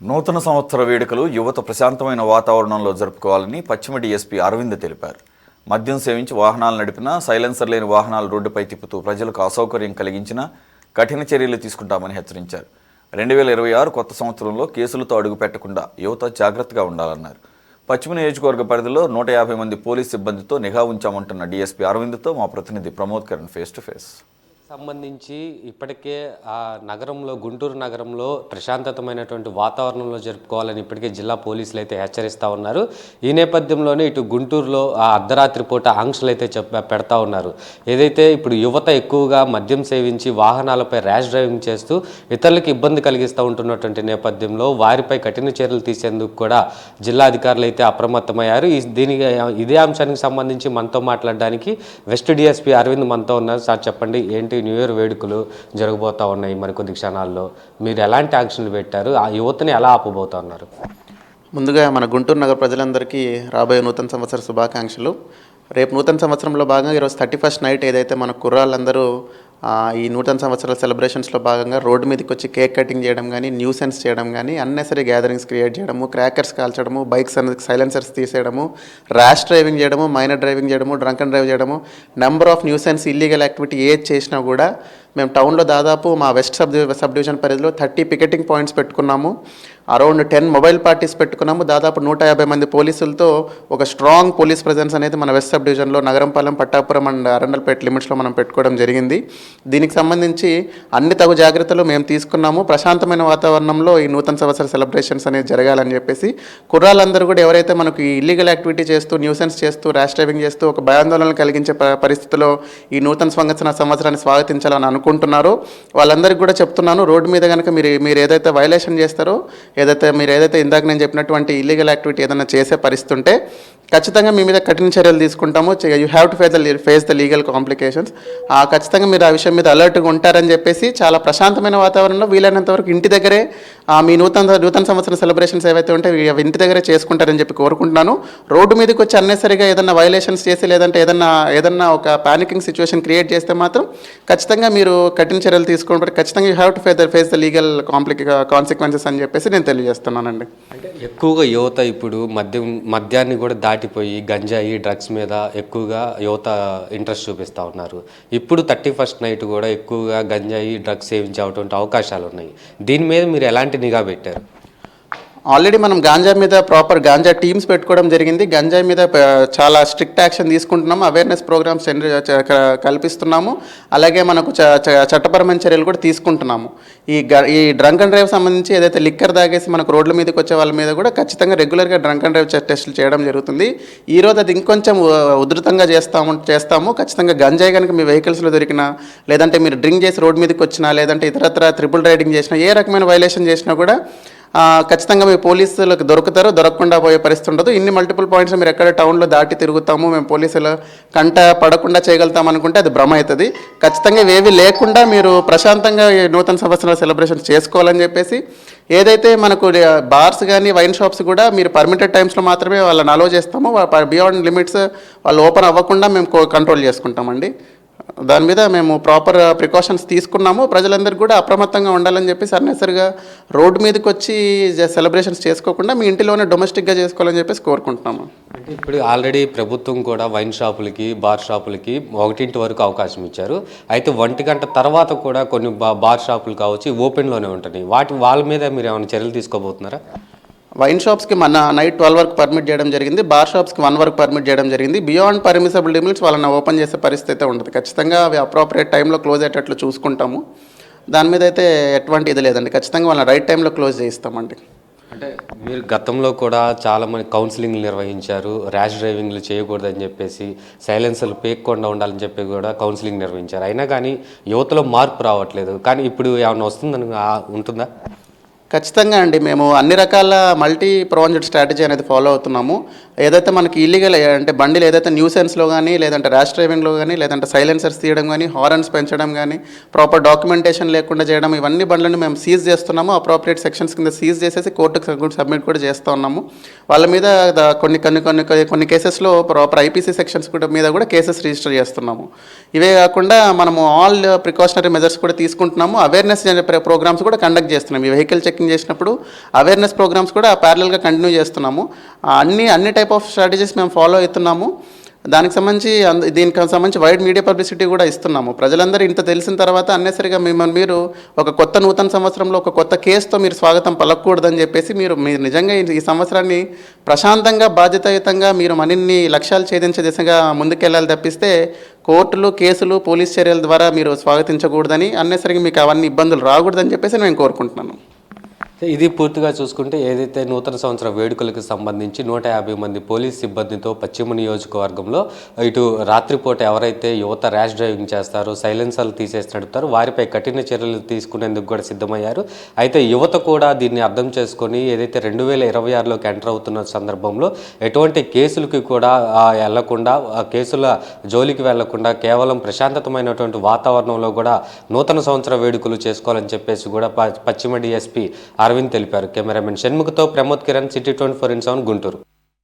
నూతన సంవత్సర వేడుకలు యువత ప్రశాంతమైన వాతావరణంలో జరుపుకోవాలని పశ్చిమ డీఎస్పీ అరవింద్ తెలిపారు. మద్యం సేవించి వాహనాలు నడిపినా, సైలెన్సర్ లేని వాహనాలు రోడ్డుపై తిప్పుతూ ప్రజలకు అసౌకర్యం కలిగించినా కఠిన చర్యలు తీసుకుంటామని హెచ్చరించారు. 2026 కొత్త సంవత్సరంలో కేసులతో అడుగు పెట్టకుండా యువత జాగ్రత్తగా ఉండాలన్నారు. పశ్చిమ నియోజకవర్గ పరిధిలో 150 మంది పోలీస్ సిబ్బందితో నిఘా ఉంచామంటున్న డీఎస్పీ అరవింద్తో మా ప్రతినిధి Pramod Karan face to face. సంబంధించి ఇప్పటికే ఆ నగరంలో, గుంటూరు నగరంలో ప్రశాంతతమైనటువంటి వాతావరణంలో జరుపుకోవాలని ఇప్పటికే జిల్లా పోలీసులు అయితే హెచ్చరిస్తూ ఉన్నారు. ఈ నేపథ్యంలోనే ఇటు గుంటూరులో ఆ అర్ధరాత్రి పూట ఆంక్షలు అయితే పెడతా ఉన్నారు. ఏదైతే ఇప్పుడు యువత ఎక్కువగా మద్యం సేవించి వాహనాలపై ర్యాష్ డ్రైవింగ్ చేస్తూ ఇతరులకు ఇబ్బంది కలిగిస్తూ ఉంటున్నటువంటి నేపథ్యంలో వారిపై కఠిన చర్యలు తీసేందుకు కూడా జిల్లా అధికారులు అయితే అప్రమత్తమయ్యారు. ఇదే అంశానికి సంబంధించి మనతో మాట్లాడడానికి వెస్ట్ డిఎస్పీ అరవింద్ మనతో ఉన్నారు. సార్ చెప్పండి, ఏంటి న్యూ ఇయర్ వేడుకలు జరగబోతూ ఉన్నాయి మరికొద్ది క్షణాల్లో, మీరు ఎలాంటి యాక్షన్లు పెట్టారు, ఆ యువతని ఎలా ఆపబోతా ఉన్నారు? ముందుగా మన గుంటూరు నగర ప్రజలందరికీ రాబోయే నూతన సంవత్సర శుభాకాంక్షలు. రేపు నూతన సంవత్సరంలో భాగంగా ఈరోజు 31st నైట్ ఏదైతే మన కుర్రాళ్ళందరూ ఈ నూతన సంవత్సరాల సెలబ్రేషన్స్లో భాగంగా రోడ్డు మీదకి వచ్చి కేక్ కటింగ్ చేయడం కానీ, న్యూసెన్స్ చేయడం కానీ, అన్నెసరీ గ్యాదరింగ్స్ క్రియేట్ చేయడము, క్రాకర్స్ కాల్చడము, బైక్స్ సైలెన్సర్స్ తీసేయడము, ర్యాష్ డ్రైవింగ్ చేయడము, మైనర్ డ్రైవింగ్ చేయడము, డ్రంక్ అండ్ డ్రైవ్ చేయడము, number of nuisance illegal activity ఏది చేసినా కూడా మేము టౌన్లో దాదాపు మా వెస్ట్ సబ్ డివిజన్ పరిధిలో 30 పికెటింగ్ పాయింట్స్ పెట్టుకున్నాము. అరౌండ్ 10 మొబైల్ పార్టీస్ పెట్టుకున్నాము. దాదాపు 150 మంది పోలీసులతో ఒక స్ట్రాంగ్ పోలీస్ ప్రెజెన్స్ అనేది మన వెస్ట్ సబ్ డివిజన్లో నగరంపాలెం, పట్టాపురం అండ్ అరండల్పేట లిమిట్స్లో మనం పెట్టుకోవడం జరిగింది. దీనికి సంబంధించి అన్ని తగు జాగ్రత్తలు మేము తీసుకున్నాము. ప్రశాంతమైన వాతావరణంలో ఈ నూతన సంవత్సర సెలబ్రేషన్స్ అనేది జరగాలని చెప్పేసి కుర్రాళ్ళందరూ కూడా ఎవరైతే మనకు ఈ ఇల్లీగల్ యాక్టివిటీ చేస్తూ, న్యూసెన్స్ చేస్తూ, ర్యాష్ డ్రైవింగ్ చేస్తూ ఒక భయాందోళనలు కలిగించే పరిస్థితిలో ఈ నూతన సంవత్సరాన్ని స్వాగతించాలని అనుకుంటున్నారో వాళ్ళందరికీ కూడా చెప్తున్నాను, రోడ్డు మీద కనుక మీరు ఏదైతే వైలేషన్ చేస్తారో, మీరు ఏదైతే ఇందాక నేను చెప్పినటువంటి ఇల్లీగల్ యాక్టివిటీ ఏదైనా చేసే పరిస్థితి ఉంటే ఖచ్చితంగా మీ మీద కఠిన చర్యలు తీసుకుంటాము. You have to face the legal complications. ఖచ్చితంగా మీరు ఆ విషయం మీద అలర్ట్గా ఉంటారని చెప్పేసి చాలా ప్రశాంతమైన వాతావరణంలో వీలైనంత వరకు ఇంటి దగ్గరే మీ నూతన సంవత్సరం సెలబ్రేషన్స్ ఏవైతే ఉంటాయో అవి ఇంటి దగ్గరే చేసుకుంటారని చెప్పి కోరుకుంటున్నాను. రోడ్డు మీదకి వచ్చి అన్నెసరిగా ఏదైనా వైలేషన్స్ చేసి లేదంటే ఏదన్నా ఒక పానికింగ్ సిచ్యువేషన్ క్రియేట్ చేస్తే మాత్రం ఖచ్చితంగా మీరు కఠిన చర్యలు తీసుకుంటారు. ఖచ్చితంగా you have to face the legal consequences అని చెప్పేసి నేను తెలియజేస్తున్నానండి. అంటే ఎక్కువగా యువత ఇప్పుడు మద్యాన్ని కూడా దాటిపోయి గంజాయి, డ్రగ్స్ మీద ఎక్కువగా యువత ఇంట్రెస్ట్ చూపిస్తూ ఉన్నారు. ఇప్పుడు 31st నైట్ కూడా ఎక్కువగా గంజాయి, డ్రగ్స్ సేవించేటువంటి అవకాశాలు ఉన్నాయి. దీని మీద మీరు ఎలాంటి నిఘా పెట్టారు? ఆల్రెడీ మనం గాంజా మీద ప్రాపర్ గాంజా టీమ్స్ పెట్టుకోవడం జరిగింది. గంజాయి మీద చాలా స్ట్రిక్ట్ యాక్షన్ తీసుకుంటున్నాము. అవేర్నెస్ ప్రోగ్రామ్స్ కల్పిస్తున్నాము. అలాగే మనకు చట్టపరమైన చర్యలు కూడా తీసుకుంటున్నాము. ఈ డ్రంక్ అండ్ డ్రైవ్ సంబంధించి ఏదైతే లిక్కర్ తాగేసి మనకు రోడ్ల మీదకి వచ్చే వాళ్ళ మీద కూడా ఖచ్చితంగా రెగ్యులర్గా డ్రంక్ అండ్ డ్రైవ్ టెస్టులు చేయడం జరుగుతుంది. ఈరోజు అది ఇంకొంచెం ఉధృతంగా చేస్తాము. ఖచ్చితంగా గంజాయి కనుక మీ వెహికల్స్లో దొరికినా, లేదంటే మీరు డ్రింక్ చేసి రోడ్డు మీదకి వచ్చినా, లేదంటే ఇతరత్ర ట్రిపుల్ రైడింగ్ చేసినా, ఏ రకమైన వైలేషన్ చేసినా కూడా ఖచ్చితంగా మీ పోలీసులకు దొరకకుండా పోయే పరిస్థితి ఉండదు. ఇన్ని మల్టిపుల్ పాయింట్స్ మీరు ఎక్కడ టౌన్లో దాటి తిరుగుతాము, మేము పోలీసుల కంట పడకుండా చేయగలుగుతాం అనుకుంటే అది భ్రమ అవుతుంది. ఖచ్చితంగా ఇవేవి లేకుండా మీరు ప్రశాంతంగా ఈ నూతన సంవత్సరాల సెలబ్రేషన్స్ చేసుకోవాలని చెప్పేసి ఏదైతే మనకు బార్స్ కానీ, వైన్ షాప్స్ కూడా మీరు పర్మిటెడ్ టైమ్స్లో మాత్రమే వాళ్ళని అలో చేస్తాము. బియాండ్ లిమిట్స్ వాళ్ళు ఓపెన్ అవ్వకుండా మేము కంట్రోల్ చేసుకుంటామండి. దాని మీద మేము ప్రాపర్ ప్రికాషన్స్ తీసుకున్నాము. ప్రజలందరికీ కూడా అప్రమత్తంగా ఉండాలని చెప్పి అన్నెసరిగా రోడ్డు మీదకి వచ్చి సెలబ్రేషన్స్ చేసుకోకుండా మీ ఇంటిలోనే డొమెస్టిక్గా చేసుకోవాలని చెప్పేసి కోరుకుంటున్నాము. అంటే ఇప్పుడు ఆల్రెడీ ప్రభుత్వం కూడా వైన్ షాపులకి, బార్ షాపులకి 1 వరకు అవకాశం ఇచ్చారు. అయితే 1 గంట తర్వాత కూడా కొన్ని బార్ షాపులు కావచ్చు ఓపెన్లోనే ఉంటాయి. వాళ్ళ మీద మీరు ఏమైనా చర్యలు తీసుకోబోతున్నారా? వైన్ షాప్స్కి మన నైట్ 12 వరకు పర్మిట్ చేయడం జరిగింది. బార్ షాప్స్కి 1 వరకు పర్మిట్ చేయడం జరిగింది. బియాండ్ పర్మిసబుల్ లిమిట్స్ వాళ్ళని ఓపెన్ చేసే పరిస్థితి అయితే ఉండదు. ఖచ్చితంగా అవి అప్రోప్రియేట్ టైంలో క్లోజ్ అయ్యేటట్లు చూసుకుంటాము. దాని మీద అయితే ఎటువంటి ఇది లేదండి. ఖచ్చితంగా వాళ్ళని రైట్ టైంలో క్లోజ్ చేయిస్తామండి. అంటే మీరు గతంలో కూడా చాలామంది కౌన్సిలింగ్లు నిర్వహించారు. ర్యాష్ డ్రైవింగ్లు చేయకూడదని చెప్పేసి, సైలెన్సర్లు పేయకుండా ఉండాలని చెప్పి కూడా కౌన్సిలింగ్ నిర్వహించారు. అయినా కానీ యువతలో మార్పు రావట్లేదు. కానీ ఇప్పుడు ఏమైనా వస్తుందని ఉంటుందా? ఖచ్చితంగా అండి. మేము అన్ని రకాల మల్టీ ప్రాంజ్డ్ స్ట్రాటజీ అనేది ఫాలో అవుతున్నాము. ఏదైతే మనకి ఇల్లీగల్ అంటే బండిలు ఏదైతే న్యూసెన్స్లో కానీ, లేదంటే ర్యాష్ డ్రైవింగ్లో కానీ, లేదంటే సైలెన్సర్స్ తీయడం కానీ, హారన్స్ పెంచడం కానీ, ప్రాపర్ డాక్యుమెంటేషన్ లేకుండా చేయడం, ఇవన్నీ బండ్లను మేము సీజ్ చేస్తున్నాము. అప్రోప్రియేట్ సెక్షన్స్ కింద సీజ్ చేసేసి కోర్టుకు సబ్మిట్ కూడా చేస్తూ ఉన్నాము. వాళ్ళ మీద కొన్ని కేసెస్లో ప్రాపర్ ఐపీసీ సెక్షన్స్ కూడా మీద కూడా కేసెస్ రిజిస్టర్ చేస్తున్నాము. ఇవే కాకుండా మనము ఆల్ ప్రికాషనరీ మెజర్స్ కూడా తీసుకుంటున్నాము. అవేర్నెస్ ప్రోగ్రామ్స్ కూడా కండక్ట్ చేస్తున్నాము. ఈ వెహికల్ చెక్ చెకింగ్ చేసినప్పుడు అవేర్నెస్ ప్రోగ్రామ్స్ కూడా ప్యారలల్గా కంటిన్యూ చేస్తున్నాము. అన్ని టైప్ ఆఫ్ స్ట్రాటజీస్ మేము ఫాలో అవుతున్నాము. దీనికి సంబంధించి వైడ్ మీడియా పబ్లిసిటీ కూడా ఇస్తున్నాము. ప్రజలందరూ ఇంత తెలిసిన తర్వాత అన్నెసరిగా మీరు ఒక కొత్త నూతన సంవత్సరంలో ఒక కొత్త కేసుతో మీరు స్వాగతం పలకూడదని చెప్పేసి మీరు నిజంగా ఈ సంవత్సరాన్ని ప్రశాంతంగా బాధ్యతాయుతంగా మీరు మరిన్ని లక్ష్యాలు ఛేదించే దిశగా ముందుకెళ్ళాలి తప్పిస్తే కోర్టులు, కేసులు, పోలీస్ చర్యల ద్వారా మీరు స్వాగతించకూడదని, అన్నెసరిగా మీకు అవన్నీ ఇబ్బందులు రాకూడదని చెప్పేసి నేను కోరుకుంటున్నాను. ఇది పూర్తిగా చూసుకుంటే ఏదైతే నూతన సంవత్సర వేడుకలకు సంబంధించి 150 మంది పోలీస్ సిబ్బందితో పశ్చిమ నియోజకవర్గంలో ఇటు రాత్రిపూట ఎవరైతే యువత ర్యాష్ డ్రైవింగ్ చేస్తారో, సైలెన్సర్లు తీసేసి నడుపుతారో వారిపై కఠిన చర్యలు తీసుకునేందుకు కూడా సిద్ధమయ్యారు. అయితే యువత కూడా దీన్ని అర్థం చేసుకొని ఏదైతే 2026లోకి ఎంటర్ అవుతున్న సందర్భంలో ఎటువంటి కేసులకి కూడా వెళ్లకుండా, కేసుల జోలికి వెళ్లకుండా కేవలం ప్రశాంతతమైనటువంటి వాతావరణంలో కూడా నూతన సంవత్సర వేడుకలు చేసుకోవాలని చెప్పేసి కూడా పశ్చిమ డిఎస్పీ అరవింద్ తెలిపారు. కెమెరామెన్ షణ్ముఖతో ప్రమోద్ కిరణ్, సిటీ 24/7 గుంటూరు.